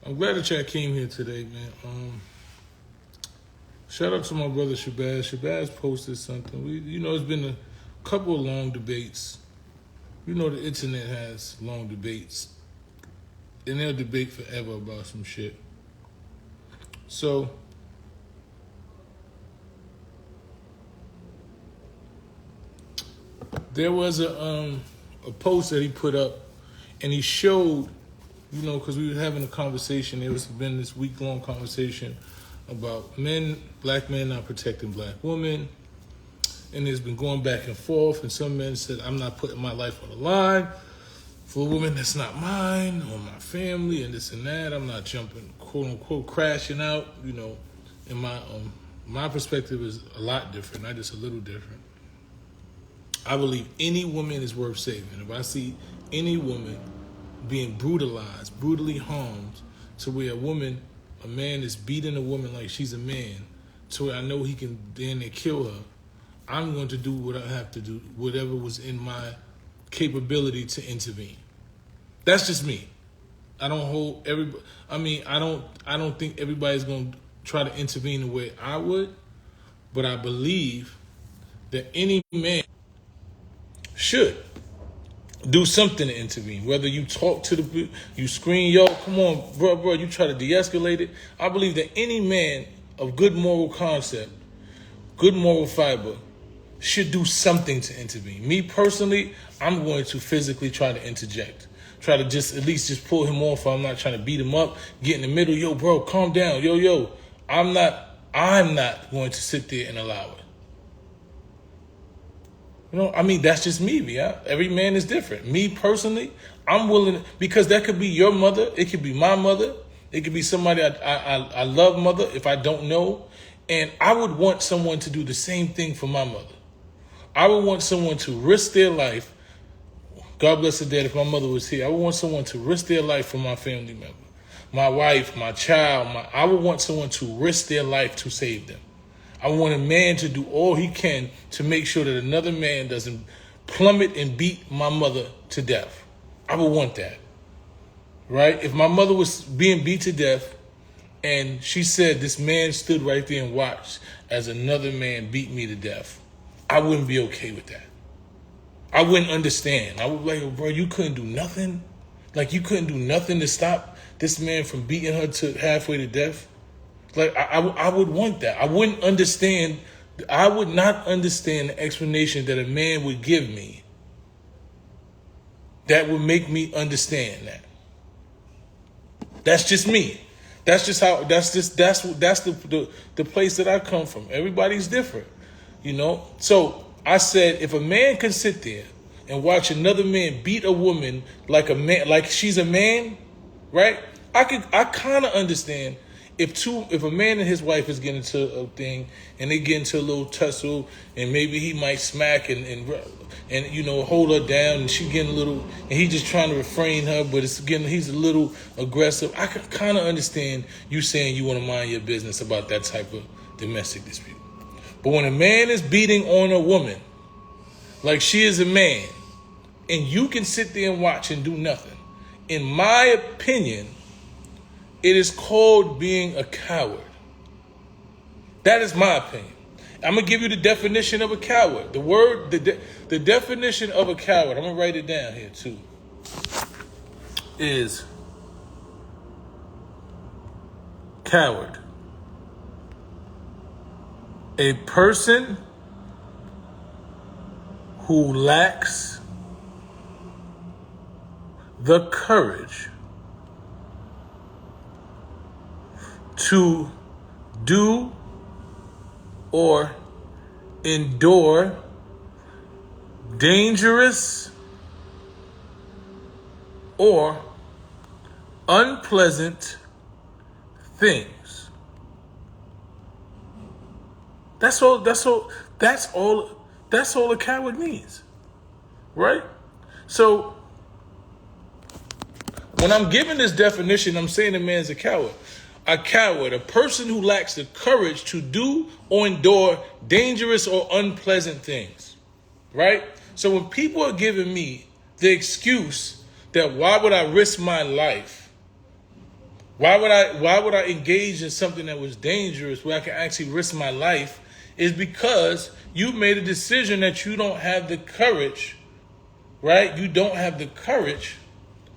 I'm glad that y'all came here today, man. Shout out to my brother Shabazz. Shabazz posted something. It's been a couple of long debates. You know, the internet has long debates, and they'll debate forever about some shit. So, there was a post that he put up, and he showed, because we were having a conversation. There was been this week-long conversation about black men not protecting black women, and there's been going back and forth, and some men said, I'm not putting my life on the line for a woman that's not mine or my family and this and that. I'm not jumping, quote-unquote, crashing out, and my perspective is a lot different, not just a little different. I believe any woman is worth saving. If I see any woman being brutalized, brutally harmed, to where a man is beating a woman like she's a man, to where I know he can then kill her, I'm going to do what I have to do, whatever was in my capability to intervene. That's just me. I don't think everybody's going to try to intervene the way I would, but I believe that any man should do something to intervene. Whether you talk to you scream, yo, come on, bro, you try to de-escalate it. I believe that any man of good moral concept, good moral fiber, should do something to intervene. Me personally, I'm going to physically try to interject. Try to at least pull him off. I'm not trying to beat him up, get in the middle. Yo, bro, calm down. Yo. I'm not going to sit there and allow it. That's just me, yeah. Every man is different. Me personally, I'm willing, because that could be your mother, it could be my mother, it could be somebody I love mother if I don't know, and I would want someone to do the same thing for my mother. I would want someone to risk their life. God bless her dead if my mother was here. I would want someone to risk their life for my family member, my wife, my child. I would want someone to risk their life to save them. I want a man to do all he can to make sure that another man doesn't plummet and beat my mother to death. I would want that, right? If my mother was being beat to death and she said this man stood right there and watched as another man beat me to death, I wouldn't be okay with that. I wouldn't understand. I would be like, bro, you couldn't do nothing? Like, you couldn't do nothing to stop this man from beating her to halfway to death? Like, I would want that. I wouldn't understand. I would not understand the explanation that a man would give me that would make me understand that. That's just me. That's just how, that's the place that I come from. Everybody's different, So I said, if a man can sit there and watch another man beat a woman like a man, like she's a man, right? I kind of understand if a man and his wife is getting into a thing and they get into a little tussle and maybe he might smack and hold her down and she getting a little, and he just trying to refrain her, but he's a little aggressive. I can kind of understand you saying you want to mind your business about that type of domestic dispute. But when a man is beating on a woman like she is a man, and you can sit there and watch and do nothing, in my opinion, it is called being a coward. That is my opinion. I'm going to give you the definition of a coward. The definition of a coward, I'm going to write it down here too, is coward. A person who lacks the courage to do or endure dangerous or unpleasant things. That's all a coward means, right? So when I'm giving this definition, I'm saying a man's a coward. A coward, a person who lacks the courage to do or endure dangerous or unpleasant things, right? So when people are giving me the excuse that why would I risk my life Why would I engage in something that was dangerous where I can actually risk my life? Is because you made a decision that you don't have the courage, right? You don't have the courage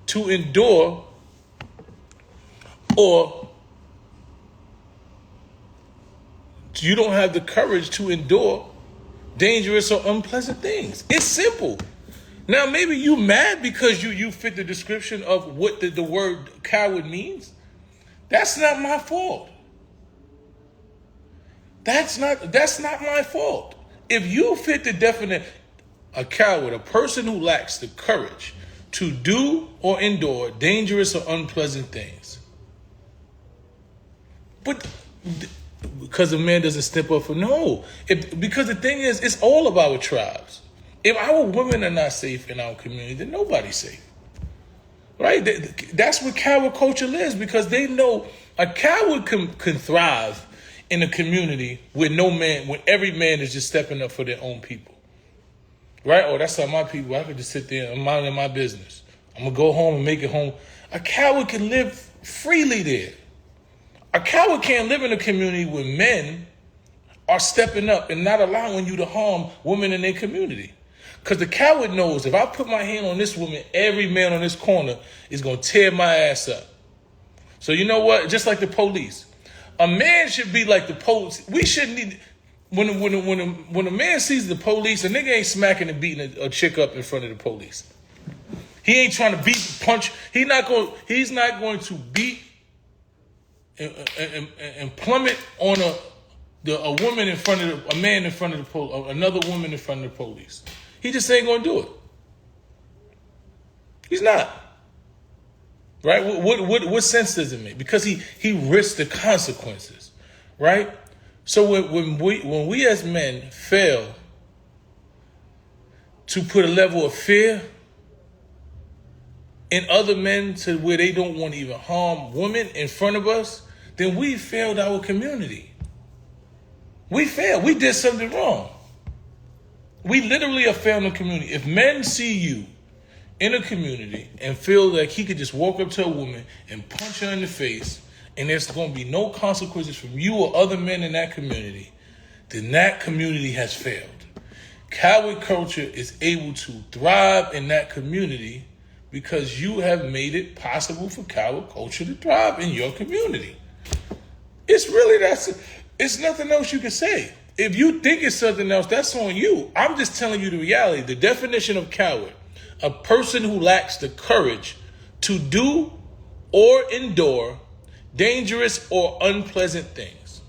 to endure, or you don't have the courage to endure dangerous or unpleasant things. It's simple. Now maybe you mad because you fit the description of what the word coward means. That's not my fault. That's not my fault. If you fit the definition, a coward, a person who lacks the courage to do or endure dangerous or unpleasant things. But because a man doesn't step up for no. Because the thing is, it's all of our tribes. If our women are not safe in our community, then nobody's safe. Right? That's what coward culture is, because they know a coward can thrive in a community where when every man is just stepping up for their own people. Right? Oh, that's how my people, I could just sit there and mind my business. I'm going to go home and make it home. A coward can live freely there. A coward can't live in a community where men are stepping up and not allowing you to harm women in their community. Because the coward knows if I put my hand on this woman, every man on this corner is going to tear my ass up. So you know what? Just like the police. A man should be like the police. We shouldn't need... When a man sees the police, a nigga ain't smacking and beating a chick up in front of the police. He ain't trying to beat, punch. He's not going to beat and plummet on a woman in front of a man in front of the police, another woman in front of the police. He just ain't gonna do it. He's not. Right? What sense does it make? Because he risks the consequences. Right? So when we as men fail to put a level of fear in other men to where they don't want to even harm women in front of us, then we failed our community. We failed. We did something wrong. We literally are failing the community. If men see you in a community and feel like he could just walk up to a woman and punch her in the face and there's going to be no consequences from you or other men in that community, then that community has failed. Coward culture is able to thrive in that community because you have made it possible for coward culture to thrive in your community. It's nothing else you can say. If you think it's something else, that's on you. I'm just telling you the reality. The definition of coward, a person who lacks the courage to do or endure dangerous or unpleasant things.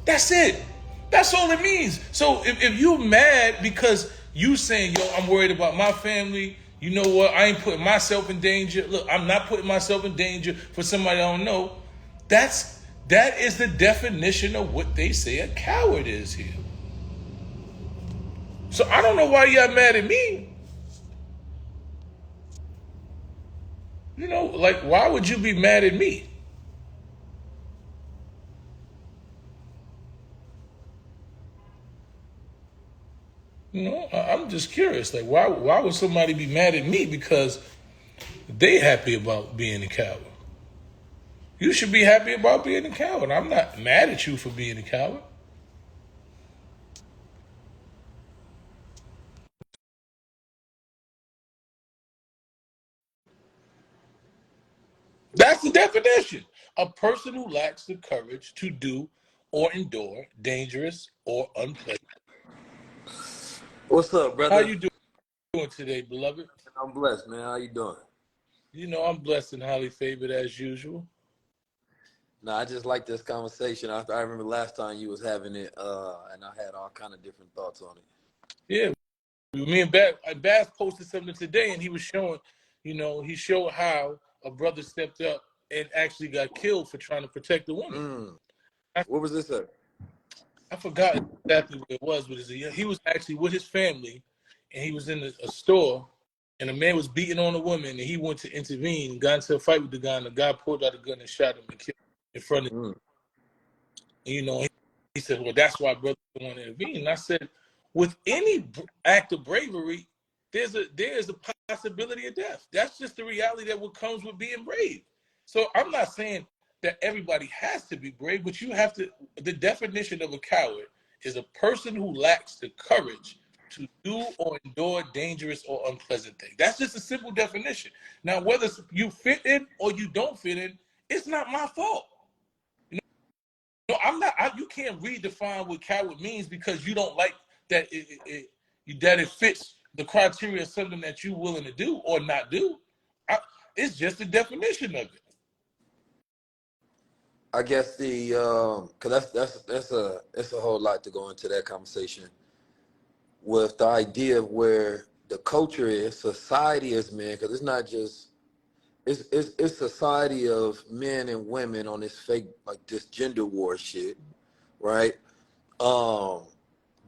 That's it. That's all it means. So if you're mad because you saying, yo, I'm worried about my family, you know what, I ain't putting myself in danger. Look, I'm not putting myself in danger for somebody I don't know. That is the definition of what they say a coward is here. So I don't know why y'all mad at me. You know, like, why would you be mad at me? You know, I'm just curious. Like, why would somebody be mad at me because they happy about being a coward? You should be happy about being a coward. I'm not mad at you for being a coward. That's the definition. A person who lacks the courage to do or endure dangerous or unpleasant. What's up, How brother? you doing today, beloved? I'm blessed, man. How you doing? You know, I'm blessed and highly favored as usual. No, I just like this conversation. I remember last time you was having it, and I had all kind of different thoughts on it. Yeah, me and Bass posted something today, and he was showing, he showed how a brother stepped up and actually got killed for trying to protect the woman. What was this at? I forgot exactly what it was, but he was actually with his family, and he was in a store, and a man was beating on a woman, and he went to intervene, got into a fight with the guy, and the guy pulled out a gun and shot him and killed him in front of him. And, he said, well, that's why brothers don't want to intervene. And I said, with any act of bravery, there is a possibility of death. That's just the reality that what comes with being brave. So I'm not saying that everybody has to be brave, but you have to. The definition of a coward is a person who lacks the courage to do or endure dangerous or unpleasant things. That's just a simple definition. Now, whether you fit in or you don't fit in, it's not my fault. No, I'm not. You can't redefine what coward means because you don't like that that it fits the criteria of something that you're willing to do or not do. I, it's just the definition of it. I guess the because that's a whole lot to go into that conversation with the idea of where the culture is, society is, man, because it's not just it's society of men and women on this fake like this gender war shit, right? Um,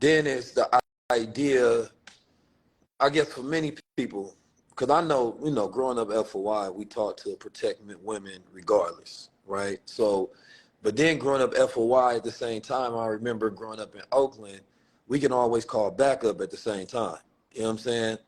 then it's the idea, I guess, for many people, because I know, growing up FOI, we taught to protect women regardless, right? So, but then growing up FOI at the same time, I remember growing up in Oakland, we can always call backup at the same time. You know what I'm saying?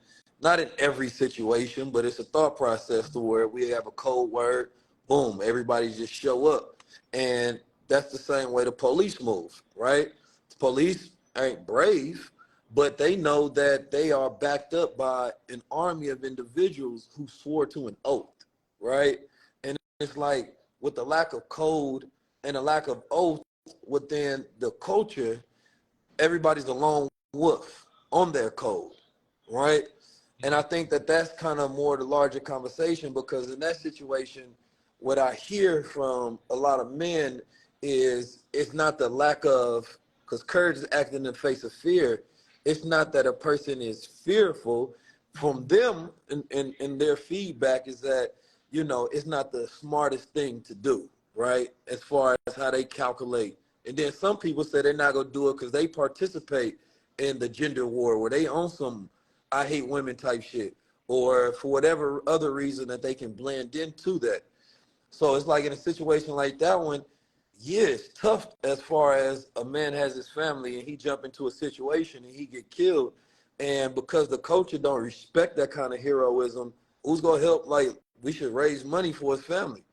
Not in every situation, but it's a thought process to where we have a code word, boom, everybody just show up. And that's the same way the police move, right? The police ain't brave, but they know that they are backed up by an army of individuals who swore to an oath, right? And it's like with the lack of code and a lack of oath within the culture, everybody's a lone wolf on their code, right? And I think that that's kind of more the larger conversation, because in that situation, what I hear from a lot of men is it's not the lack of, because courage is acting in the face of fear. It's not that a person is fearful. From them and their feedback is that, it's not the smartest thing to do, right? As far as how they calculate. And then some people say they're not going to do it because they participate in the gender war where they own some I hate women type shit, or for whatever other reason that they can blend into that. So it's like in a situation like that one, yeah, it's tough as far as a man has his family and he jump into a situation and he get killed. And because the culture don't respect that kind of heroism, who's gonna help? Like, we should raise money for his family,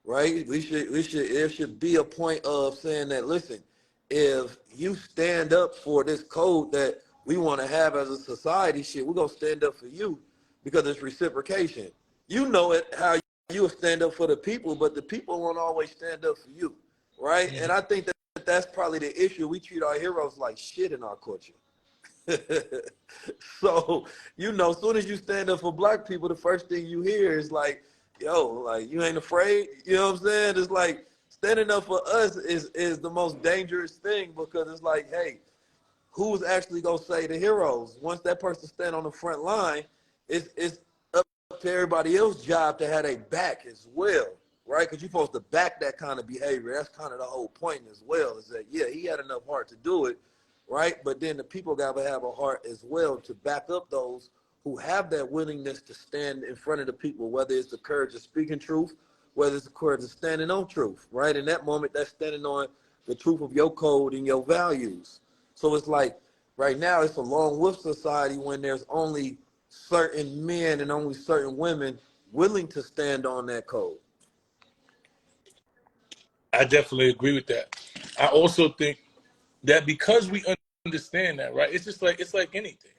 right? There should be a point of saying that, listen, if you stand up for this code that we want to have as a society, shit, we're gonna stand up for you because it's reciprocation. You know it how you will stand up for the people, but the people won't always stand up for you, right? Mm-hmm. And I think that that's probably the issue. We treat our heroes like shit in our culture. So, as soon as you stand up for black people, the first thing you hear is like, yo, like, you ain't afraid? You know what I'm saying? It's like standing up for us is the most dangerous thing, because it's like, hey, who's actually gonna say the heroes? Once that person stand on the front line, it's up to everybody else's job to have a back as well, right? Because you're supposed to back that kind of behavior. That's kind of the whole point as well, is that, yeah, he had enough heart to do it, right? But then the people got to have a heart as well to back up those who have that willingness to stand in front of the people, whether it's the courage of speaking truth, whether it's the courage of standing on truth, right? In that moment, that's standing on the truth of your code and your values. So it's like right now it's a lone wolf society when there's only certain men and only certain women willing to stand on that code. I definitely agree with that. I also think that because we understand that, right? It's like anything.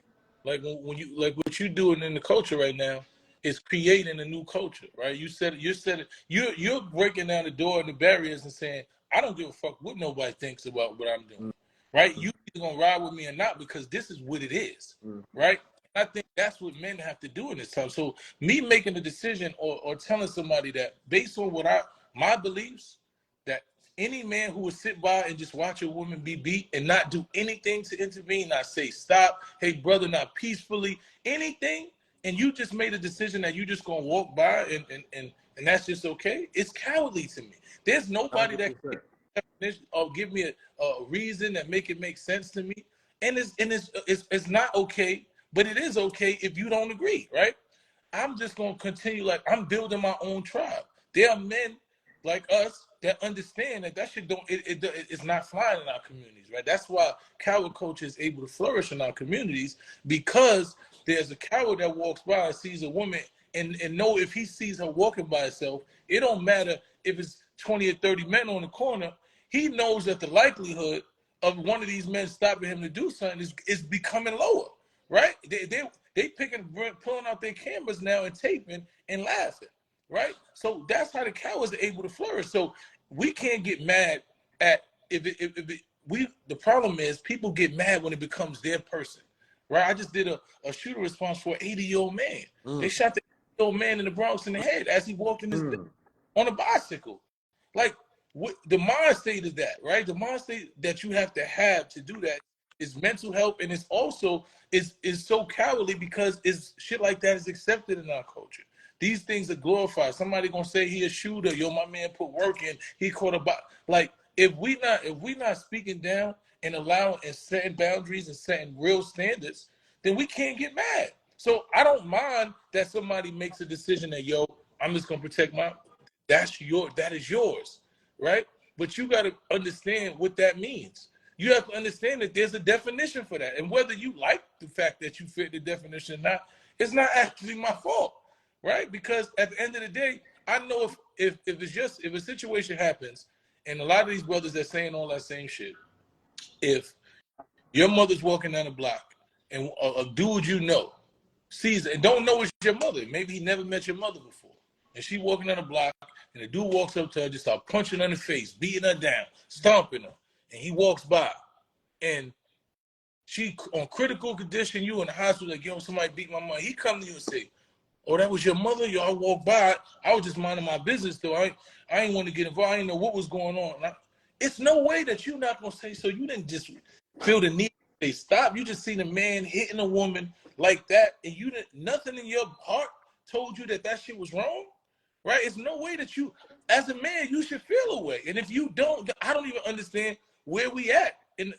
Like when you like what you're doing in the culture right now is creating a new culture, right? You're breaking down the door and the barriers and saying, I don't give a fuck what nobody thinks about what I'm doing, right? You either gonna ride with me or not because this is what it is, right? I think that's what men have to do in this time. So me making a decision or telling somebody that based on my beliefs, that any man who would sit by and just watch a woman be beat and not do anything to intervene, not say stop, hey brother, not peacefully, anything, and you just made a decision that you just gonna walk by and that's just okay, it's cowardly to me. There's nobody that can give me a reason that make it make sense to me. And it's not okay, but it is okay if you don't agree, right? I'm just gonna continue like I'm building my own tribe. There are men like us that understand that shit it's not flying in our communities, right? That's why coward culture is able to flourish in our communities, because there's a coward that walks by and sees a woman and know if he sees her walking by herself, it don't matter if it's 20 or 30 men on the corner. He knows that the likelihood of one of these men stopping him to do something is becoming lower, right? They pulling out their cameras now and taping and laughing, right? So that's how the cowards are able to flourish. So we can't get mad at the problem is people get mad when it becomes their person, right? I just did a shooter response for an 80-year-old man. They shot the 80-year-old man in the Bronx in the head as he walked in his on a bicycle. Like, what the mind state is that, right? The mind state that you have to do that is mental health, and it's also is so cowardly because it's shit like that is accepted in our culture. These things are glorified. Somebody gonna say he a shooter. Yo, my man put work in. He caught a like if we not speaking down and allowing and setting boundaries and setting real standards, then we can't get mad. So I don't mind that somebody makes a decision that, yo, I'm just gonna protect that is yours, right? But you got to understand what that means. You have to understand that there's a definition for that, and whether you like the fact that you fit the definition or not, it's not actually my fault, right? Because at the end of the day, I know if a situation happens, and a lot of these brothers are saying all that same shit. If your mother's walking down the block and a dude you know sees it and don't know it's your mother, maybe he never met your mother before, and she walking down the block, and the dude walks up to her, just start punching her in the face, beating her down, stomping her, and he walks by, and she on critical condition, you in the hospital, like, yo, somebody beat my mother. He come to you and say, oh, that was your mother? Yo, I walked by. I was just minding my business, though. I ain't want to get involved. I didn't know what was going on. It's no way that you're not going to say so. You didn't just feel the need to say stop. You just seen a man hitting a woman like that, and you didn't, nothing in your heart told you that shit was wrong, right? It's no way that you, as a man, you should feel a way. And if you don't, I don't even understand where we at in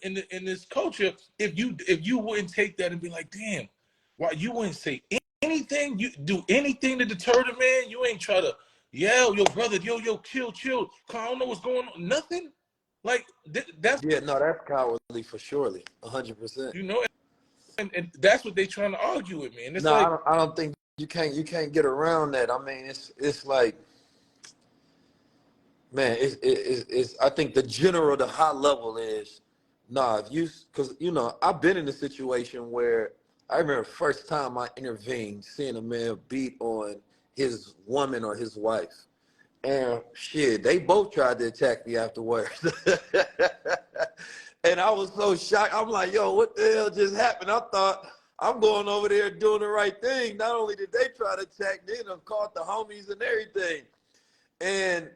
this culture. If you wouldn't take that and be like, damn, why you wouldn't say anything, you do anything to deter the man. You ain't try to yell, yo, brother, yo, chill. I don't know what's going on. Nothing. Like that's that's cowardly for surely, 100%. You know, and that's what they trying to argue with me. And it's No, like I don't think you can't get around that. I mean, it's like, man, it's I think the high level is, nah, because I've been in a situation where I remember the first time I intervened, seeing a man beat on his woman or his wife. And shit, they both tried to attack me afterwards. And I was so shocked. I'm like, yo, what the hell just happened? I thought I'm going over there doing the right thing. Not only did they try to attack me, they called the homies and everything. And,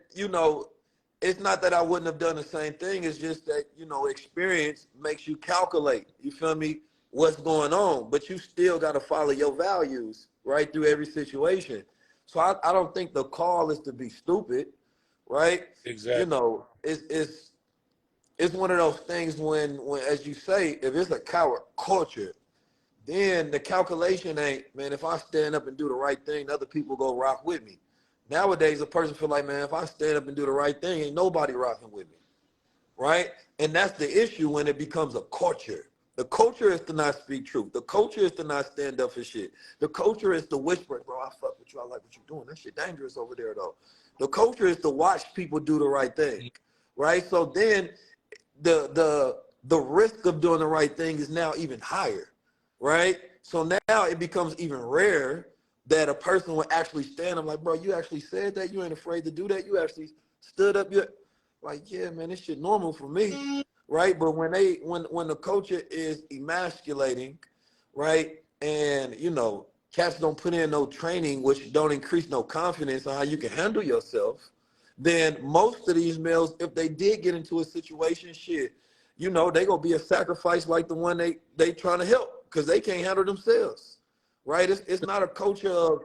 it's not that I wouldn't have done the same thing. It's just that, experience makes you calculate, you feel me, what's going on. But you still got to follow your values right through every situation. So I don't think the call is to be stupid, right? exactly. It's one of those things when, as you say, if it's a coward culture, then the calculation ain't, man, if I stand up and do the right thing, other people go rock with me. Nowadays, a person feel like, man, if I stand up and do the right thing, ain't nobody rocking with me, right? And that's the issue when it becomes a culture. The culture is to not speak truth. The culture is to not stand up for shit. The culture is to whisper, bro, I fuck with you. I like what you're doing. That shit dangerous over there, though. The culture is to watch people do the right thing, right? So then the risk of doing the right thing is now even higher, right? So now it becomes even rare that a person would actually stand up like, bro, you actually said that? You ain't afraid to do that? You actually stood up? You're like, yeah, man, this shit normal for me, right? But when the culture is emasculating, right, and, cats don't put in no training, which don't increase no confidence on how you can handle yourself, then most of these males, if they did get into a situation, shit, they gonna be a sacrifice like the one they trying to help because they can't handle themselves, right? It's not a culture of,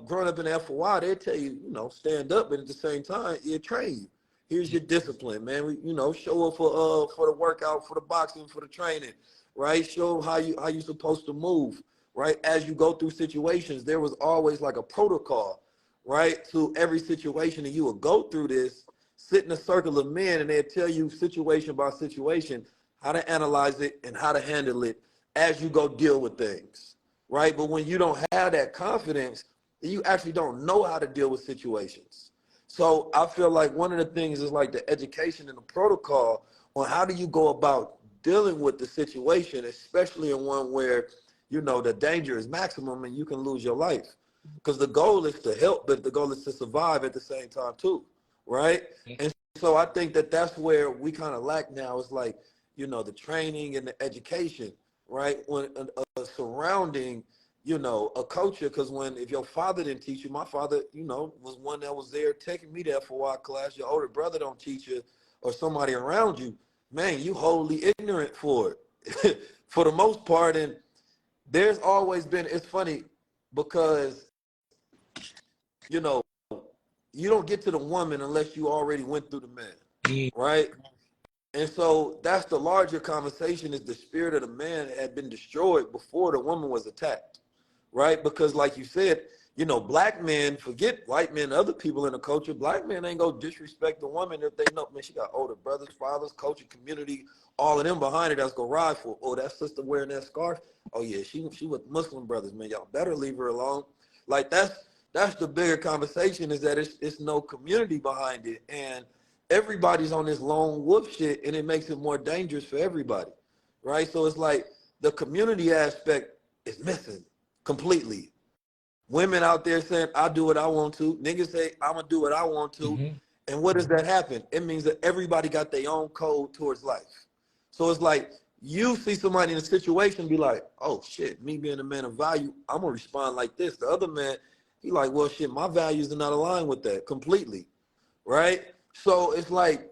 growing up in the FOI, they tell you, stand up, but at the same time, it train you. Here's your discipline, man. Show up for the workout, for the boxing, for the training, right? Show how you supposed to move, right? As you go through situations, there was always like a protocol, right, to every situation, and you would go through this, sit in a circle of men, and they'd tell you situation by situation how to analyze it and how to handle it as you go deal with things, right? But when you don't have that confidence, then you actually don't know how to deal with situations. So I feel like one of the things is like the education and the protocol on how do you go about dealing with the situation, especially in one where, you know, the danger is maximum and you can lose your life. Because the goal is to help, but the goal is to survive at the same time too, right? And so I think that that's where we kind of lack now is like, you know, the training and the education, right? When surrounding, you know, a culture, because when if your father didn't teach you, my father, you know, was one that was there taking me there for a while class. Your older brother don't teach you, or somebody around you, man, you wholly ignorant for it, for the most part. And there's always been. It's funny because you know you don't get to the woman unless you already went through the man, right? And so that's the larger conversation is the spirit of the man had been destroyed before the woman was attacked, right? Because like you said, you know, black men, forget white men, other people in the culture, black men ain't go disrespect the woman if they know, man, she got older brothers, fathers, culture, community, all of them behind her that's gonna ride for, oh, that sister wearing that scarf, oh yeah, she with Muslim brothers, man, y'all better leave her alone. Like that's the bigger conversation is that it's no community behind it. And everybody's on this lone wolf shit and it makes it more dangerous for everybody, right? So it's like the community aspect is missing completely. Women out there saying, I do what I want to. Niggas say, I'm going to do what I want to. Mm-hmm. And what does that happen? It means that everybody got their own code towards life. So it's like you see somebody in a situation be like, oh shit, me being a man of value, I'm going to respond like this. The other man, he like, well, shit, my values are not aligned with that completely, right? So it's like,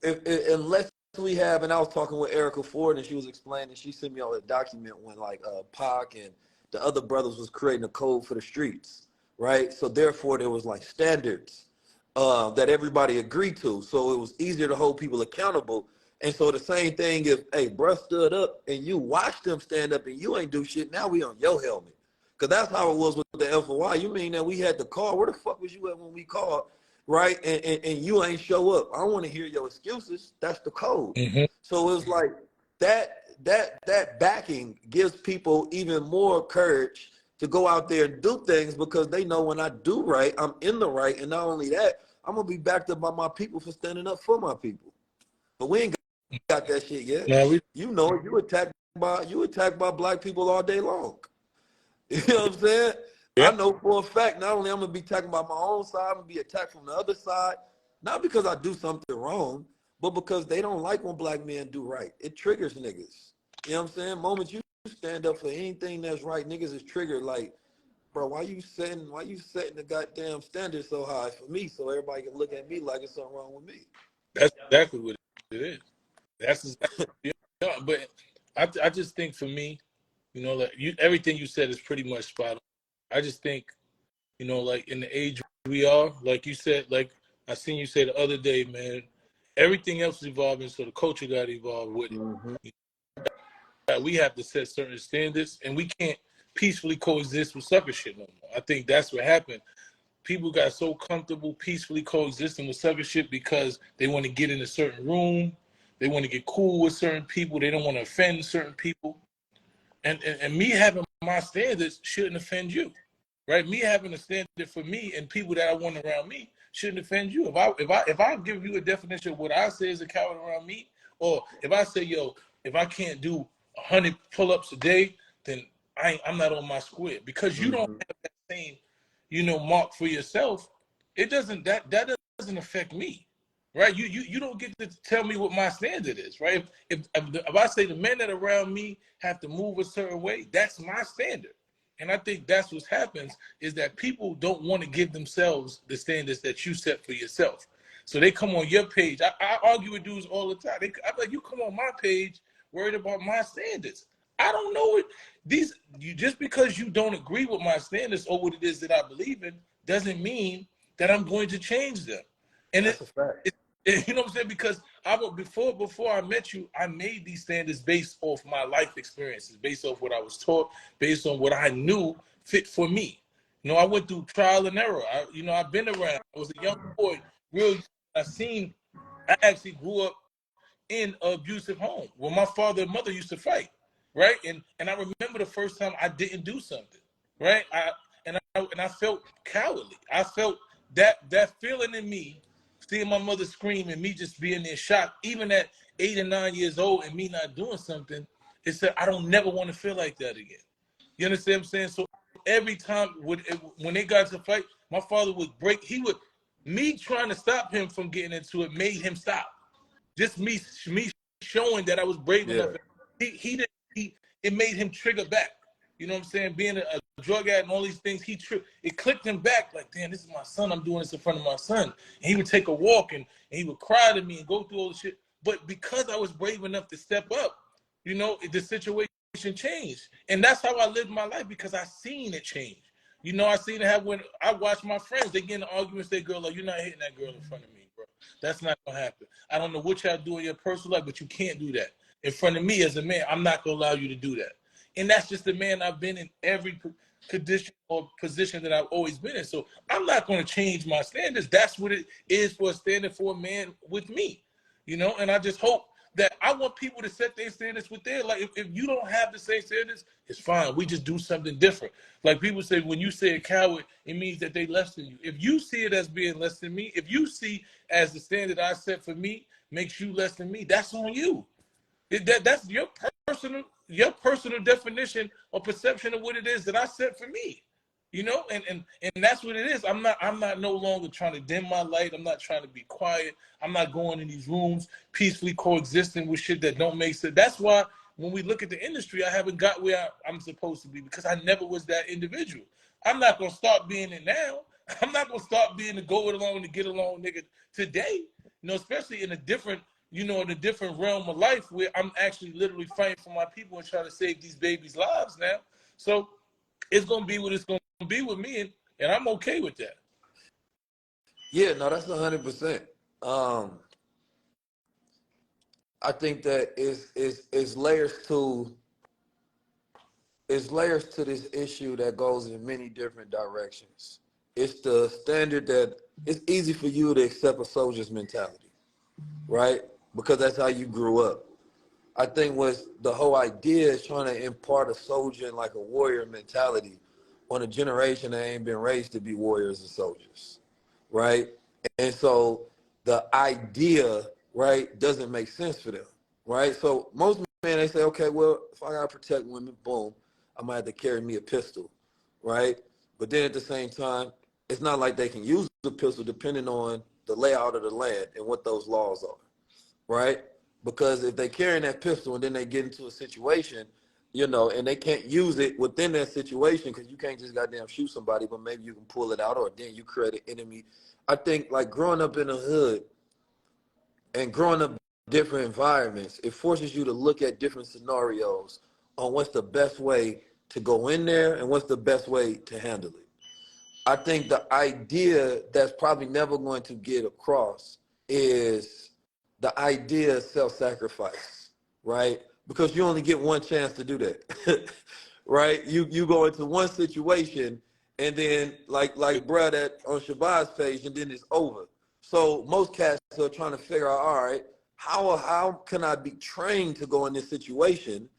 unless we have, and I was talking with Erica Ford, and she was explaining, she sent me all a document when like Pac and the other brothers was creating a code for the streets, right? So therefore there was like standards that everybody agreed to. So it was easier to hold people accountable. And so the same thing if, hey, bruh stood up and you watched them stand up and you ain't do shit, now we on your helmet. Because that's how it was with the FOI. You mean that we had the call? Where the fuck was you at when we called? Right? And you ain't show up. I don't want to hear your excuses. That's the code. Mm-hmm. So it's like that backing gives people even more courage to go out there and do things because they know when I do right, I'm in the right. And not only that, I'm gonna be backed up by my people for standing up for my people. But we ain't got that shit yet. Now we, You know, you attacked by black people all day long. You know what I'm saying? I yeah, know for a fact, not only I'm gonna be attacked by my own side, I'm gonna be attacked from the other side, not because I do something wrong, but because they don't like when black men do right. It triggers niggas. You know what I'm saying? Moment you stand up for anything that's right, niggas is triggered like, bro, why you setting the goddamn standard so high for me so everybody can look at me like it's something wrong with me? that's exactly what it is. That's exactly yeah. But I just think for me, you know, like everything you said is pretty much spot on. I just think, you know, like in the age we are, like you said, like I seen you say the other day, man, everything else is evolving, so the culture got to evolve with it. Mm-hmm. We have to set certain standards, and we can't peacefully coexist with sucker shit no more. I think that's what happened. People got so comfortable peacefully coexisting with sucker shit because they want to get in a certain room, they want to get cool with certain people, they don't want to offend certain people. And me having my standards shouldn't offend you, right? Me having a standard for me and people that I want around me shouldn't offend you. If I give you a definition of what I say is a coward around me, or if I say, yo, if I can't do 100 pull-ups a day, then I'm not on my square because you don't Mm-hmm. have that same, you know, mark for yourself. It doesn't that doesn't affect me, right? You don't get to tell me what my standard is, right? If I say the men that are around me have to move a certain way, that's my standard. And I think that's what happens is that people don't want to give themselves the standards that you set for yourself. So they come on your page. I argue with dudes all the time. I'm like, you come on my page worried about my standards. I don't know it. You just because you don't agree with my standards or what it is that I believe in doesn't mean that I'm going to change them. And That's a fact. you know what I'm saying? Because before I met you, I made these standards based off my life experiences, based off what I was taught, based on what I knew fit for me. You know, I went through trial and error. I've been around. I was a young boy, real. I actually grew up in an abusive home where my father and mother used to fight, right? And I remember the first time I didn't do something, right? and I felt cowardly. I felt that feeling in me, seeing my mother scream and me just being in shock, even at 8 or 9 years old, and me not doing something. It said I don't never want to feel like that again. You understand what I'm saying? So every time when they got to fight, my father would break. Me trying to stop him from getting into it made him stop. Just me showing that I was brave Yeah. enough. He didn't. It made him trigger back. You know what I'm saying? Being a drug addict and all these things, it clicked him back. Like, damn, this is my son. I'm doing this in front of my son. And he would take a walk and he would cry to me and go through all the shit. But because I was brave enough to step up, the situation changed, and that's how I lived my life because I seen it change. I seen it happen when I watch my friends. They get in arguments. They girl like, you're not hitting that girl in front of me, bro. That's not gonna happen. I don't know what y'all do in your personal life, but you can't do that in front of me as a man. I'm not gonna allow you to do that. And that's just the man I've been in every condition or position that I've always been in. So I'm not gonna change my standards. That's what it is for a standard for a man with me. And I just hope that I want people to set their standards with their, like, if you don't have the same standards, it's fine. We just do something different. Like people say, when you say a coward, it means that they less than you. If you see it as being less than me, if you see as the standard I set for me makes you less than me, that's on you. That's your personal definition or perception of what it is that I set for me. And that's what it is. I'm not no longer trying to dim my light. I'm not trying to be quiet. I'm not going in these rooms peacefully coexisting with shit that don't make sense. That's why when we look at the industry, I haven't got where I'm supposed to be because I never was that individual. I'm not gonna start being it now. I'm not gonna start being the go it along to get along nigga today. Especially in a different realm of life where I'm actually literally fighting for my people and trying to save these babies' lives now. So it's gonna be what it's gonna be with me, and I'm okay with that. Yeah, no, that's 100%. Um, I think that is layers to this issue that goes in many different directions. It's the standard that it's easy for you to accept a soldier's mentality, right? Because that's how you grew up. I think was the whole idea is trying to impart a soldier and like a warrior mentality on a generation that ain't been raised to be warriors and soldiers, right? And so the idea, right, doesn't make sense for them, right? So most men, they say, okay, well, if I gotta protect women, boom, I might have to carry me a pistol, right? But then at the same time, it's not like they can use the pistol depending on the layout of the land and what those laws are, right? Because if they carrying that pistol and then they get into a situation, and they can't use it within that situation because you can't just goddamn shoot somebody, but maybe you can pull it out or then you create an enemy. I think like growing up in the hood and growing up in different environments, it forces you to look at different scenarios on what's the best way to go in there and what's the best way to handle it. I think the idea that's probably never going to get across is the idea of self-sacrifice, right? Because you only get one chance to do that, right? You go into one situation and then like bruh that on Shabazz page and then it's over. So most cats are trying to figure out, all right, how can I be trained to go in this situation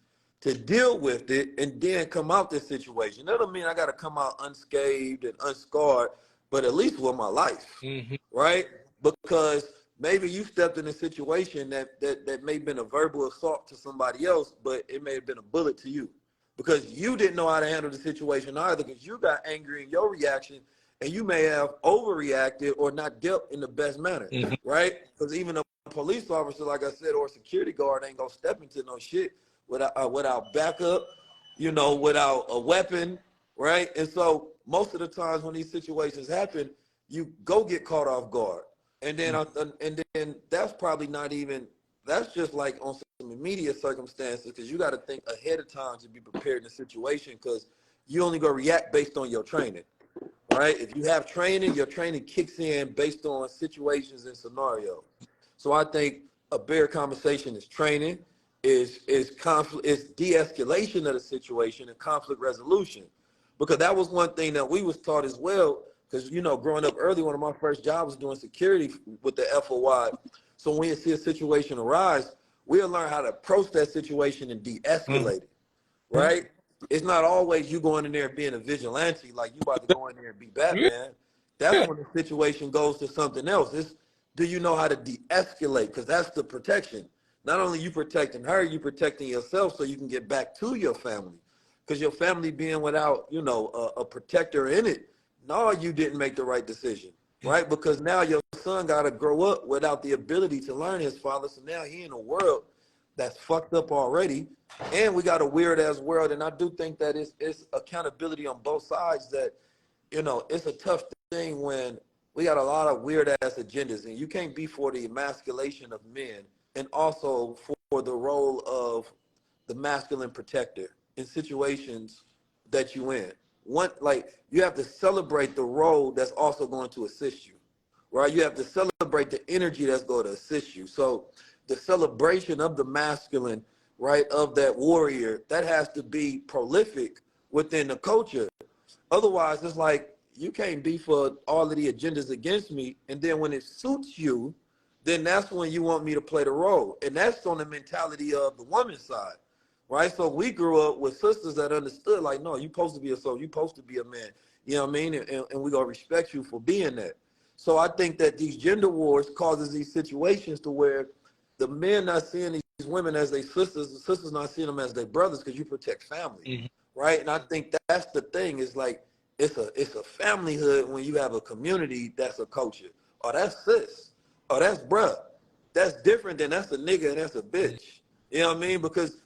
to deal with it and then come out this situation? That don't mean I got to come out unscathed and unscarred, but at least with my life, Mm-hmm. right? Because maybe you stepped in a situation that may have been a verbal assault to somebody else, but it may have been a bullet to you because you didn't know how to handle the situation either because you got angry in your reaction and you may have overreacted or not dealt in the best manner, Mm-hmm. right? Because even a police officer, like I said, or a security guard ain't gonna step into no shit without backup, without a weapon, right? And so most of the times when these situations happen, you go get caught off guard, and then that's probably not even. That's just like on some immediate circumstances because you got to think ahead of time to be prepared in the situation because you only go react based on your training, right? If you have training, your training kicks in based on situations and scenarios. So I think a better conversation is training, is conflict, is de-escalation of the situation and conflict resolution. Because that was one thing that we was taught as well. Because growing up early, one of my first jobs was doing security with the FOI. So when you see a situation arise, we'll learn how to approach that situation and de-escalate it, right? It's not always you going in there being a vigilante, like you about to go in there and be Batman. That's Yeah. when the situation goes to something else. It's, do you know how to de-escalate? Because that's the protection. Not only you protecting her, you protecting yourself so you can get back to your family. Because your family being without, you know, a protector in it, no, you didn't make the right decision, right? Because now your son got to grow up without the ability to learn his father. So now he in a world that's fucked up already, and we got a weird ass world. And I do think that it's accountability on both sides. That, you know, it's a tough thing when we got a lot of weird ass agendas, and you can't be for the emasculation of men and also for the role of the masculine protector in situations that you in. One, like, you have to celebrate the role that's also going to assist you, right? You have to celebrate the energy that's going to assist you. So the celebration of the masculine, right, of that warrior, that has to be prolific within the culture. Otherwise, it's like you can't be for all of the agendas against me, and then when it suits you, then that's when you want me to play the role. And that's on the mentality of the woman's side, right? So we grew up with sisters that understood, like, no, you're supposed to be a soul, you're supposed to be a man, you know what I mean? And we're going to respect you for being that. So I think that these gender wars causes these situations to where the men not seeing these women as their sisters, the sisters not seeing them as their brothers, because you protect family, Mm-hmm. right? And I think that's the thing. Is like it's a familyhood when you have a community that's a culture. Oh, that's sis. Oh, that's bruh. That's different than that's a nigga and that's a bitch. You know what I mean? Because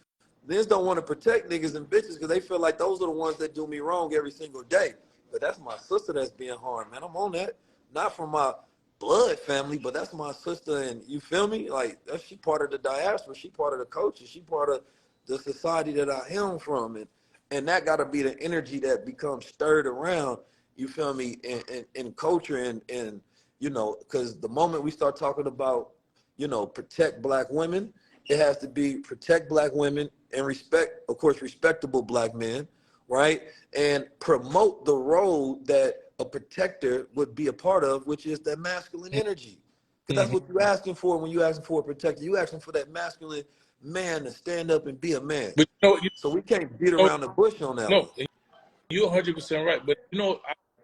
niggas don't want to protect niggas and bitches because they feel like those are the ones that do me wrong every single day. But that's my sister that's being harmed, man. I'm on that. Not from my blood family, but that's my sister, and you feel me? Like, that's, she part of the diaspora, she part of the culture, she part of the society that I am from, and that got to be the energy that becomes stirred around. You feel me? In culture, and you know, because the moment we start talking about, you know, protect black women, it has to be protect black women and respect, of course, respectable black men, right? And promote the role that a protector would be a part of, which is that masculine energy. Because that's Mm-hmm. what you're asking for when you're asking for a protector. You're asking for that masculine man to stand up and be a man. But So we can't beat know, around the bush on that one. no, you're 100% right. But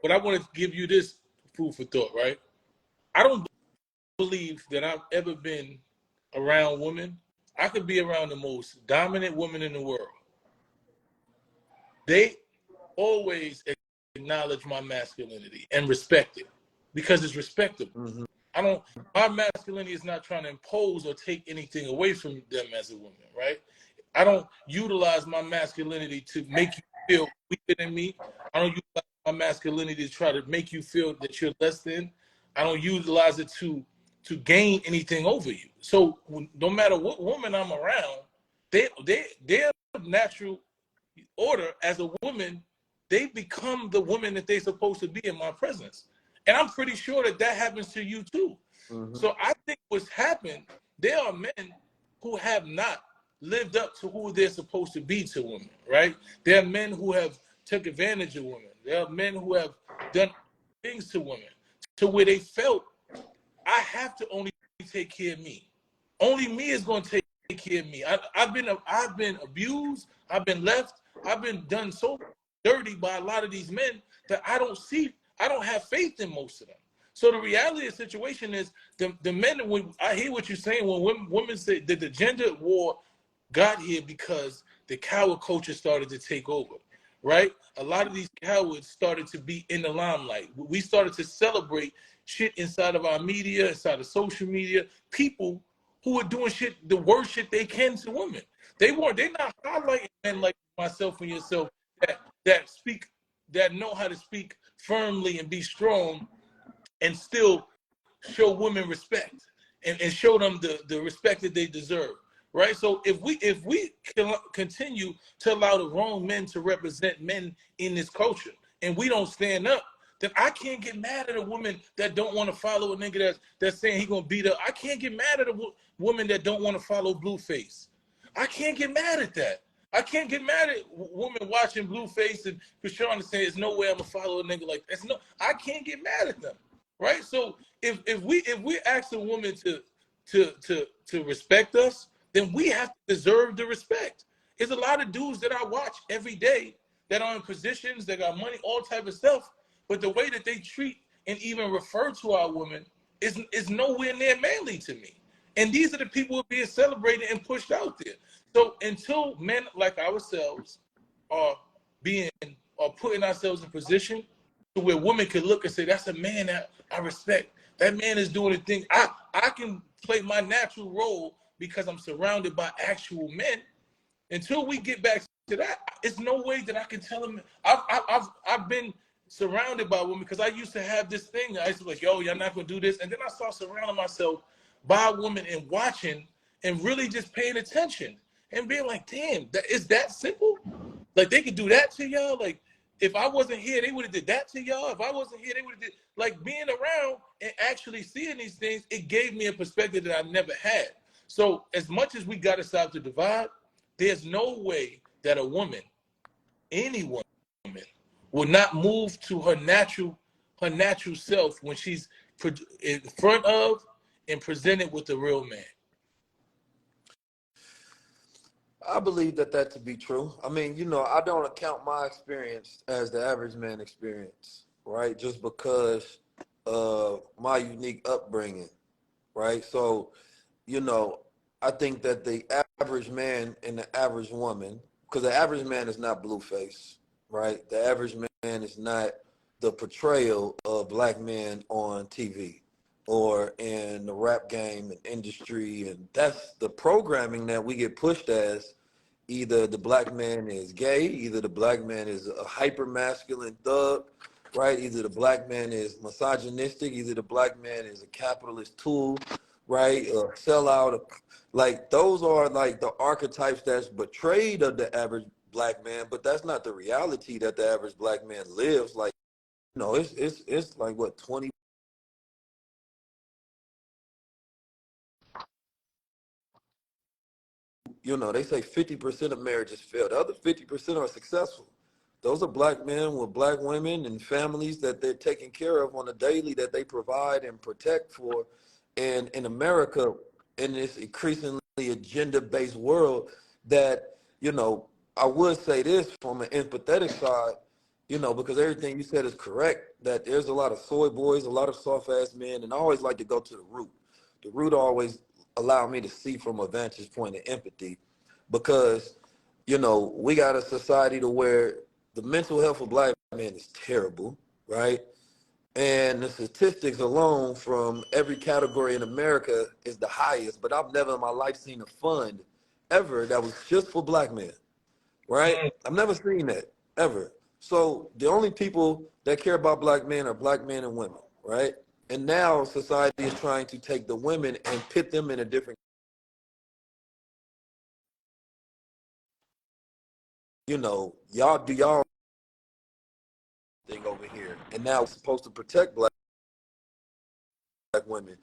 but I want to give you this food for thought, right? I don't believe that I've ever been around women. I could be around the most dominant woman in the world. They always acknowledge my masculinity and respect it because it's respectable. Mm-hmm. I don't. My masculinity is not trying to impose or take anything away from them as a woman, right? I don't utilize my masculinity to make you feel weaker than me. I don't utilize my masculinity to try to make you feel that you're less than. I don't utilize it to gain anything over you. So no matter what woman I'm around, their natural order as a woman, they become the woman that they're supposed to be in my presence. And I'm pretty sure that that happens to you too. Mm-hmm. So I think what's happened, there are men who have not lived up to who they're supposed to be to women, right? There are men who have took advantage of women. There are men who have done things to women to where they felt, I have to only take care of me. Only me is going to take care of me. I've been abused. I've been left. I've been done so dirty by a lot of these men that I don't see. I don't have faith in most of them. So the reality of the situation is the men. When I hear what you're saying, when women say that the gender war got here because the coward culture started to take over, right? A lot of these cowards started to be in the limelight. We started to celebrate shit inside of our media, inside of social media, people who are doing shit, the worst shit they can to women. They're not highlighting men like myself and yourself that speak, that know how to speak firmly and be strong and still show women respect and show them the respect that they deserve, right? So if we can continue to allow the wrong men to represent men in this culture and we don't stand up, then I can't get mad at a woman that don't want to follow a nigga that's saying he gonna beat her. I can't get mad at a woman that don't want to follow Blueface. I can't get mad at that. I can't get mad at women watching Blueface and Krishan and saying there's no way I'm gonna follow a nigga like that. No, I can't get mad at them, right? So if we ask a woman to respect us, then we have to deserve the respect. There's a lot of dudes that I watch every day that are in positions, that got money, all type of stuff. But the way that they treat and even refer to our women is nowhere near manly to me. And these are the people who are being celebrated and pushed out there. So until men like ourselves are being or putting ourselves in position to where women can look and say, that's a man that I respect. That man is doing the thing. I can play my natural role because I'm surrounded by actual men. Until we get back to that, it's no way that I can tell them. I've been surrounded by women because I used to have this thing. I used to be like, yo, y'all not gonna do this, and then I started surrounding myself by women and watching and really just paying attention and being like, damn, is that simple? Like they could do that to y'all. Like if I wasn't here, they would have did that to y'all. If I wasn't here, they would have did. Like being around and actually seeing these things, it gave me a perspective that I never had. So as much as we got to stop the divide, there's no way that a woman, any woman, will not move to her natural self when she's in front of and presented with a real man. I believe that to be true. I mean, I don't account my experience as the average man experience, right? Just because of my unique upbringing, right? So, you know, I think that the average man and the average woman, because the average man is not Blueface, right? The average man is not the portrayal of black men on TV or in the rap game and industry. And that's the programming that we get pushed as. Either the black man is gay, either the black man is a hyper masculine thug, right? Either the black man is misogynistic, either the black man is a capitalist tool, right? Or sellout. Like those are like the archetypes that's betrayed of the average black man, but that's not the reality that the average black man lives. Like, it's like what 20. They say 50% of marriages fail. The other 50% are successful. Those are black men with black women and families that they're taking care of on a daily, that they provide and protect for. And in America, in this increasingly agenda-based world, that, I would say this from an empathetic side, because everything you said is correct, that there's a lot of soy boys, a lot of soft-ass men, and I always like to go to the root. The root always allow me to see from a vantage point of empathy, because we got a society to where the mental health of black men is terrible, right? And the statistics alone from every category in America is the highest, but I've never in my life seen a fund ever that was just for black men, right? I've never seen that ever. So the only people that care about black men are black men and women, right? And now society is trying to take the women and pit them in a different, y'all do y'all thing over here. And now it's supposed to protect black women.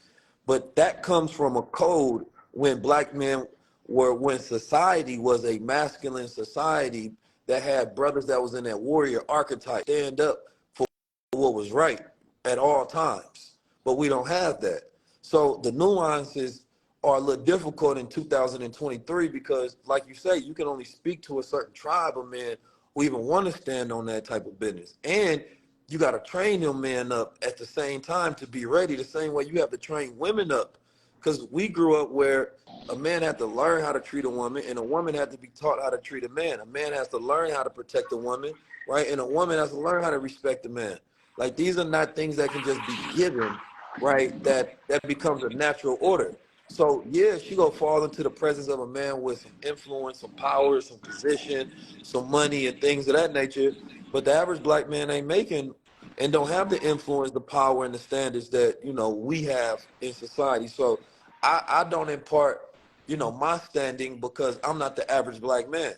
But that comes from a code when black men when society was a masculine society that had brothers that was in that warrior archetype, stand up for what was right at all times. But we don't have that. So the nuances are a little difficult in 2023 because, like you say, you can only speak to a certain tribe of men who even want to stand on that type of business. And you got to train them men up at the same time to be ready, the same way you have to train women up. Because we grew up where a man had to learn how to treat a woman and a woman had to be taught how to treat a man. A man has to learn how to protect a woman, right? And a woman has to learn how to respect a man. Like, these are not things that can just be given, right? That becomes a natural order. So yeah, she gonna fall into the presence of a man with some influence, some power, some position, some money, and things of that nature. But the average black man ain't making and don't have the influence, the power, and the standards that we have in society. So I don't impart my standing because I'm not the average black man.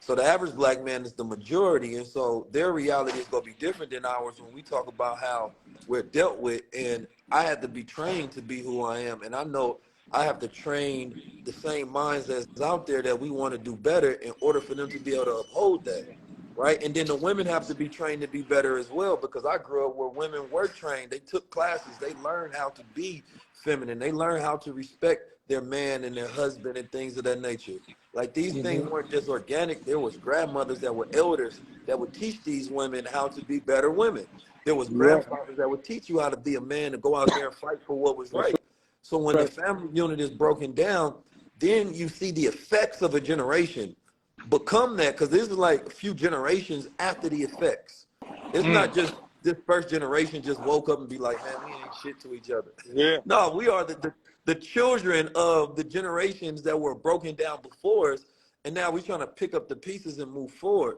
So the average black man is the majority, and so their reality is gonna be different than ours when we talk about how we're dealt with. And I had to be trained to be who I am, and I know I have to train the same minds that's out there that we want to do better in order for them to be able to uphold that. right? And then the women have to be trained to be better as well, because I grew up where women were trained. They took classes. They learned how to be feminine. They learned how to respect their man and their husband and things of that nature. Like, these things weren't just organic. There was grandmothers that were elders that would teach these women how to be better women. There was You're right. grandfathers that would teach you how to be a man and go out there and fight for what was That's right. So when the right. family unit is broken down, then you see the effects of a generation become that, because this is like a few generations after the effects. It's not just this first generation just woke up and be like, man, we ain't shit to each other. Yeah. No, we are the children of the generations that were broken down before us, and now we're trying to pick up the pieces and move forward.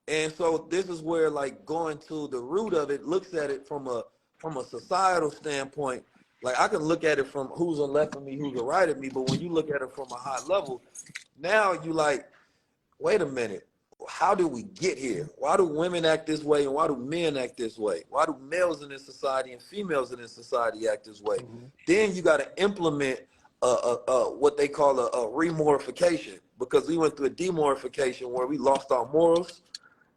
And so this is where, like, going to the root of it, looks at it from a societal standpoint. Like, I can look at it from who's on left of me, who's on right of me, but when you look at it from a high level, now you like, wait a minute, how did we get here? Why do women act this way and why do men act this way? Why do males in this society and females in this society act this way? Then you got to implement what they call a remorphication, because we went through a demorphication where we lost our morals.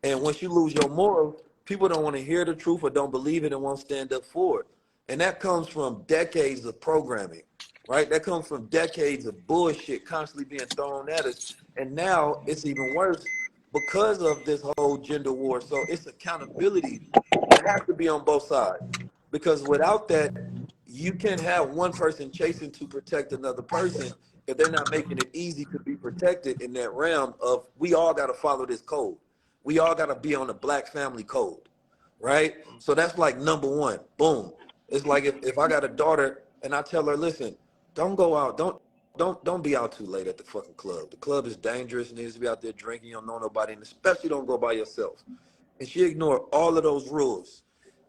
And once you lose your morals, people don't want to hear the truth or don't believe it and won't stand up for it. And that comes from decades of programming, right? That comes from decades of bullshit constantly being thrown at us. And now it's even worse because of this whole gender war. So it's accountability that has to be on both sides. Because without that, you can have one person chasing to protect another person if they're not making it easy to be protected in that realm of, we all got to follow this code. We all got to be on the black family code, right? So that's like number one. Boom. It's like if I got a daughter and I tell her, listen, don't go out, don't be out too late at the fucking club. The club is dangerous, needs to be out there drinking, you don't know nobody, and especially don't go by yourself. And she ignored all of those rules.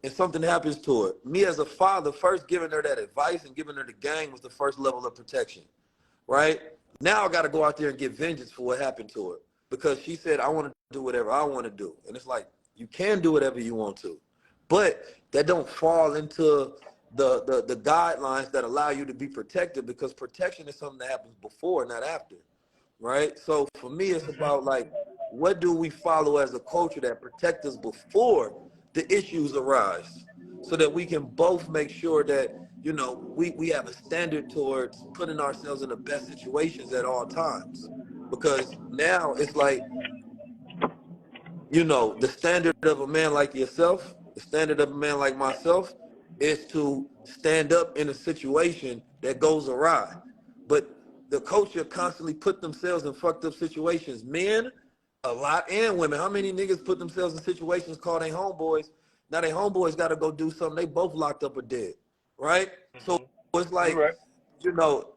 And something happens to her. Me as a father, first giving her that advice and giving her the gang was the first level of protection, right? Now I got to go out there and get vengeance for what happened to her, because she said, I want to do whatever I want to do. And it's like, you can do whatever you want to, but that don't fall into the guidelines that allow you to be protected, because protection is something that happens before, not after, right? So for me, it's about like, what do we follow as a culture that protects us before the issues arise, so that we can both make sure that, you know, we have a standard towards putting ourselves in the best situations at all times. Because now it's like, you know, the standard of a man like yourself, the standard of a man like myself, is to stand up in a situation that goes awry. But the culture constantly put themselves in fucked up situations. Men, a lot, and women. How many niggas put themselves in situations called they homeboys? Now they homeboys got to go do something. They both locked up or dead, right? So it's You're like, right. you know,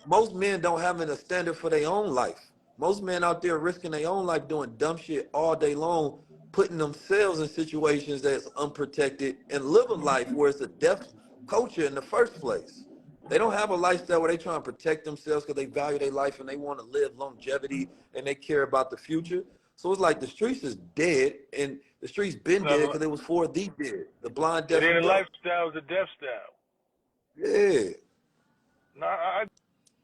most men don't have a standard for their own life. Most men out there risking their own life doing dumb shit all day long, putting themselves in situations that's unprotected and live a life where it's a death culture in the first place. They don't have a lifestyle where they try and protect themselves because they value their life and they want to live longevity and they care about the future. So it's like the streets is dead, and the streets been dead because it was for the dead, the blind, It deaf, ain't and a dumb. lifestyle, it's a death style. Yeah. No, I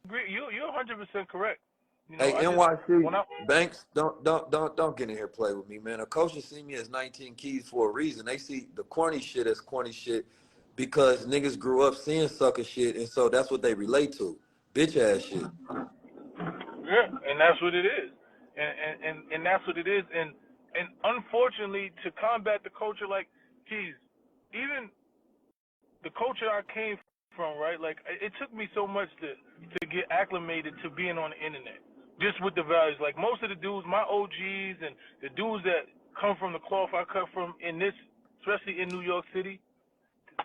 agree. You're 100% correct. You know, Hey, I just NYC when I Banks, don't get in here play with me, man. A coach should see me as 19 keys for a reason. They see the corny shit as corny shit because niggas grew up seeing sucker shit, and so that's what they relate to. Bitch ass shit. yeah, and that's what it is, and that's what it is, and unfortunately, to combat the culture, like, geez, even the culture I came from, right? Like, it took me so much to get acclimated to being on the internet, just with the values. Like, most of the dudes, my OGs and the dudes that come from the cloth I cut from in this, especially in New York City,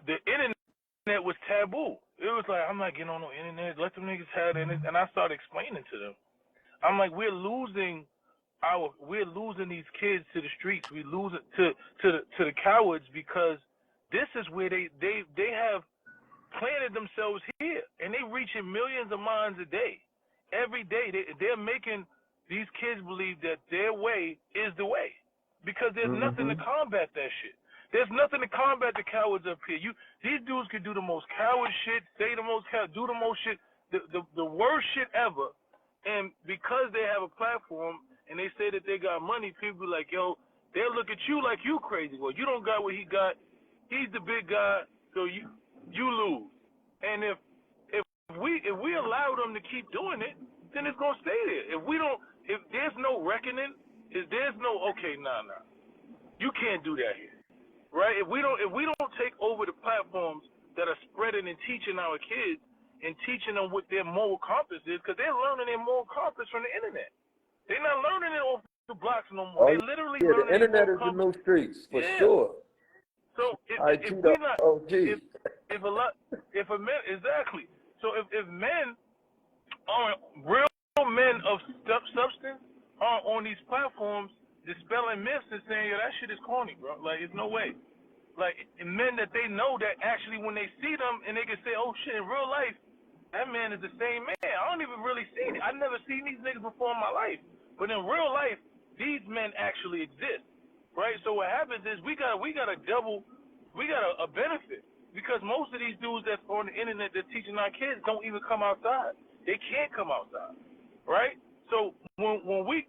the internet was taboo. It was like, I'm not getting on no internet. Let them niggas have it. And I started explaining to them. I'm like, we're losing these kids to the streets. We lose it to the cowards, because this is where they have planted themselves here, and they reaching millions of minds a day. Every day they're making these kids believe that their way is the way, because there's nothing to combat that shit. There's nothing to combat the cowards up here. These dudes could do the most coward shit, say the most coward, do the most shit, the worst shit ever, and because they have a platform, and they say that they got money, people be like, yo, they'll look at you like you crazy. Well, you don't got what he got. He's the big guy, so you lose. And if we allow them to keep doing it, then it's gonna stay there. If there's no reckoning, if there's no nah, you can't do that here, right? If we don't take over the platforms that are spreading and teaching our kids and teaching them what their moral compass is, because they're learning their moral compass from the internet. They're not learning it off the blocks no more. Oh, They're literally yeah, the learning internet their is the moral new streets for compass. sure. So if IT we not OG. if a man exactly. So if men aren't real men of substance are on these platforms dispelling myths and saying, yo, that shit is corny, bro. Like, it's no way. Like, men that they know that actually when they see them and they can say, oh shit, in real life, that man is the same man. I don't even really see it. I've never seen these niggas before in my life. But in real life, these men actually exist, right? So what happens is we got a benefit, because most of these dudes that's on the internet that's teaching our kids don't even come outside. They can't come outside, right? So when we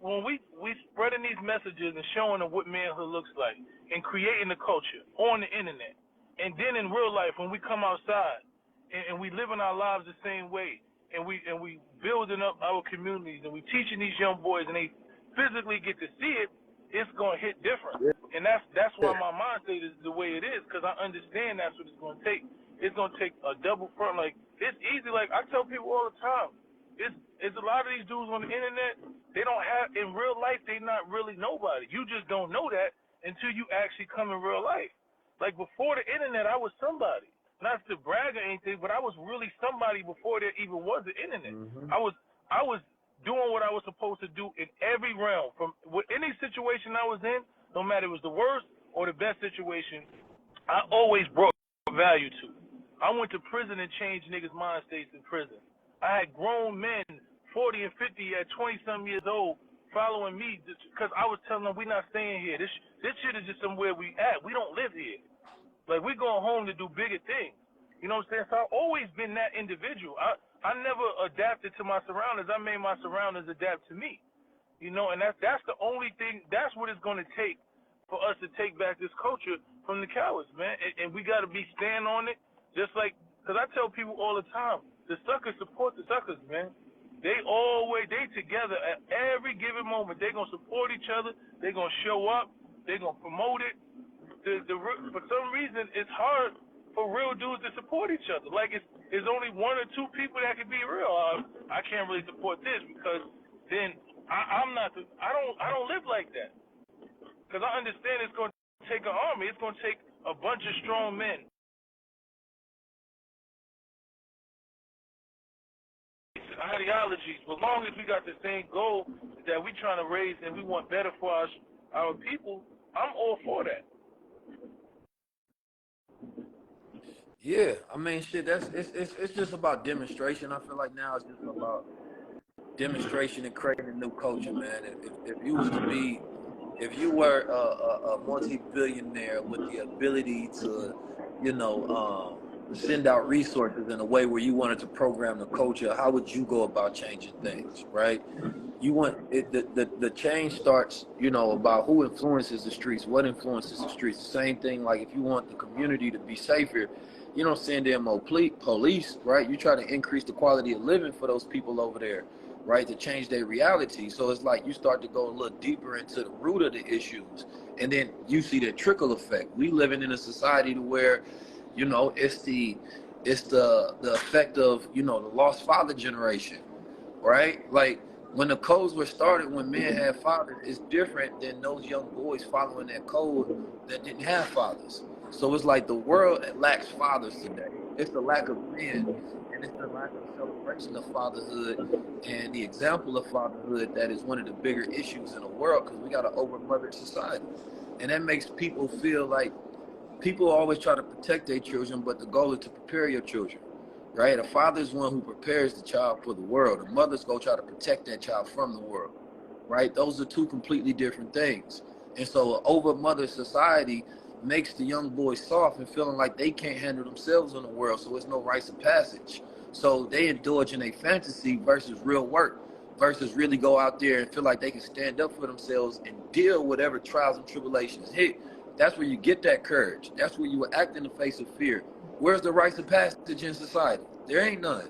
spreading these messages and showing them what manhood looks like and creating the culture on the internet, and then in real life when we come outside and we living our lives the same way, and we building up our communities, and we teaching these young boys and they physically get to see it, it's gonna hit different. And that's why my mindset is the way it is, because I understand that's what it's gonna take. It's gonna take a double front. Like, it's easy. Like, I tell people all the time, it's a lot of these dudes on the internet, they don't have, in real life, they not really nobody. You just don't know that until you actually come in real life. Like, before the internet, I was somebody. Not to brag or anything, but I was really somebody before there even was the internet. Mm-hmm. I was doing what I was supposed to do in every realm. From any situation I was in, no matter if it was the worst or the best situation, I always brought value to. I went to prison and changed niggas' mind states in prison. I had grown men, 40 and 50 at 20-some years old, following me because I was telling them, we're not staying here. This shit is just somewhere we at. We don't live here. Like, we're going home to do bigger things. You know what I'm saying? So I've always been that individual. I never adapted to my surroundings. I made my surroundings adapt to me. You know, and that's the only thing, that's what it's going to take for us to take back this culture from the cowards, man. And we got to be stand on it, just like, because I tell people all the time, the suckers support the suckers, man. They together at every given moment. They're going to support each other. They're going to show up. They're going to promote it. For some reason, it's hard for real dudes to support each other. Like, it's only one or two people that can be real. I can't really support this because then I don't live like that. Because I understand it's going to take an army. It's going to take a bunch of strong men. Ideologies, as long as we got the same goal that we trying to raise and we want better for our people, I'm all for that. Yeah, I mean, shit. It's just about demonstration. I feel like now it's just about demonstration and creating a new culture, man. If you were a multi-billionaire with the ability to, send out resources in a way where you wanted to program the culture, how would you go about changing things, right? You want it, the change starts, about who influences the streets, what influences the streets. The same thing, like if you want the community to be safer, you don't send in more police, right? You try to increase the quality of living for those people over there, right, to change their reality. So it's like you start to go a little deeper into the root of the issues, and then you see the trickle effect. We living in a society to where, it's the effect of, the lost father generation, right? Like, when the codes were started, when men had fathers, it's different than those young boys following that code that didn't have fathers. So it's like the world lacks fathers today. It's the lack of men, and it's the lack of celebration of fatherhood and the example of fatherhood that is one of the bigger issues in the world, because we got an over-mothered society. And that makes people feel like people always try to protect their children, but the goal is to prepare your children, right? A father is one who prepares the child for the world. A mother's go try to protect that child from the world, right? Those are two completely different things. And so an over-mothered society makes the young boys soft and feeling like they can't handle themselves in the world, so it's no rites of passage. So they indulge in a fantasy versus real work. versus really go out there and feel like they can stand up for themselves and deal with whatever trials and tribulations hit. That's where you get that courage. That's where you will act in the face of fear. Where's the rites of passage in society? There ain't none,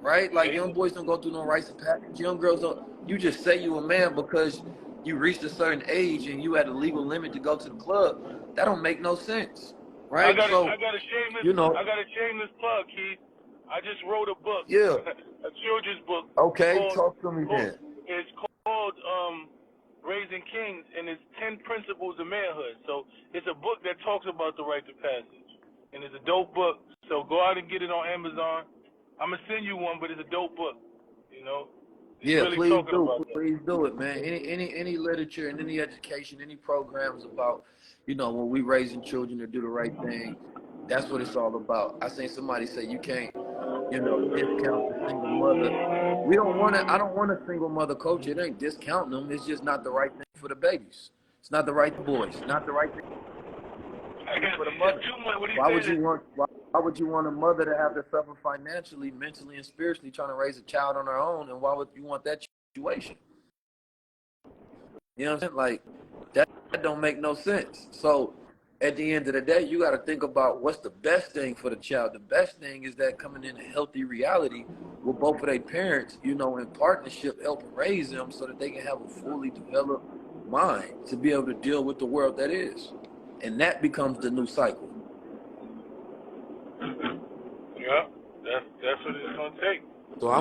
right? Like, young boys don't go through no rites of passage. Young girls don't. You just say you a man because you reached a certain age and you had a legal limit to go to the club. That don't make no sense, right? I got a shameless plug, Keith. I just wrote a book, Yeah. a children's book. Okay, talk to me then. It's called Raising Kings, and it's 10 Principles of Manhood. So it's a book that talks about the rite of passage, and it's a dope book. So go out and get it on Amazon. I'm gonna send you one, but it's a dope book. You know. Yeah, really please do it, man. Any literature and any education, any programs about, when we raising children to do the right thing, that's what it's all about. I seen somebody say you can't, discount the single mother. I don't want a single mother culture. It ain't discounting them. It's just not the right thing for the babies. It's not the right boys. Not the right thing for the mother. Why would you want a mother to have to suffer financially, mentally, and spiritually trying to raise a child on her own? And why would you want that situation? You know what I'm saying? Like, that don't make no sense. So at the end of the day, you got to think about what's the best thing for the child. The best thing is that coming in a healthy reality with both of their parents, in partnership, helping raise them so that they can have a fully developed mind to be able to deal with the world that is. And that becomes the new cycle. Yeah, that's what it's gonna take. So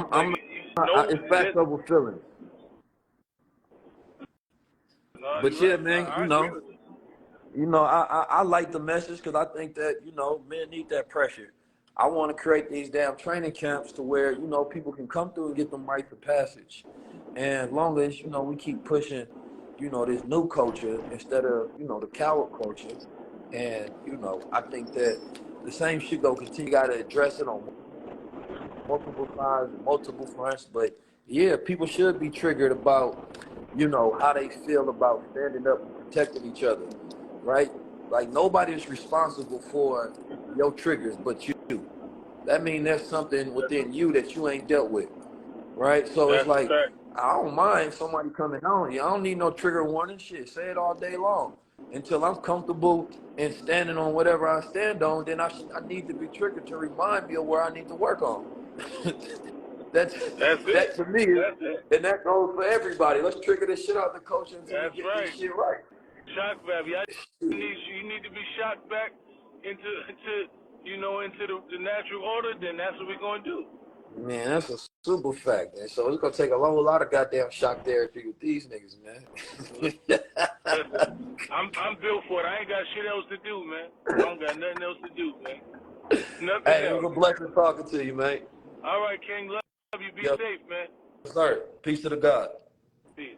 it's facts over feelings. But yeah, man, I like the message because I think that, men need that pressure. I want to create these damn training camps to where, people can come through and get them rites of passage. And long as, we keep pushing, this new culture instead of, the coward culture. And, I think that the same shit go continue. You got to address it on multiple sides and multiple fronts. But yeah, people should be triggered about, how they feel about standing up and protecting each other, right? Like, nobody is responsible for your triggers but you. That means there's something within you that you ain't dealt with, right? So it's like, I don't mind somebody coming on you. I don't need no trigger warning. Shit, say it all day long. Until I'm comfortable in standing on whatever I stand on, then I need to be triggered to remind me of where I need to work on. That to me, and that goes for everybody. Let's trigger this shit out the culture until we get this shit right. Shock value. You need to be shocked back into the natural order. Then that's what we're gonna do. Man, that's a super fact, man. So it's gonna take a whole lot of goddamn shock therapy with these niggas, man. I'm built for it. I ain't got shit else to do, man. I don't got nothing else to do, man. Nothing Hey, else. it was a blessing talking to you, man. All right, King. Love you. Be safe, man. Sir, peace to the God. Peace.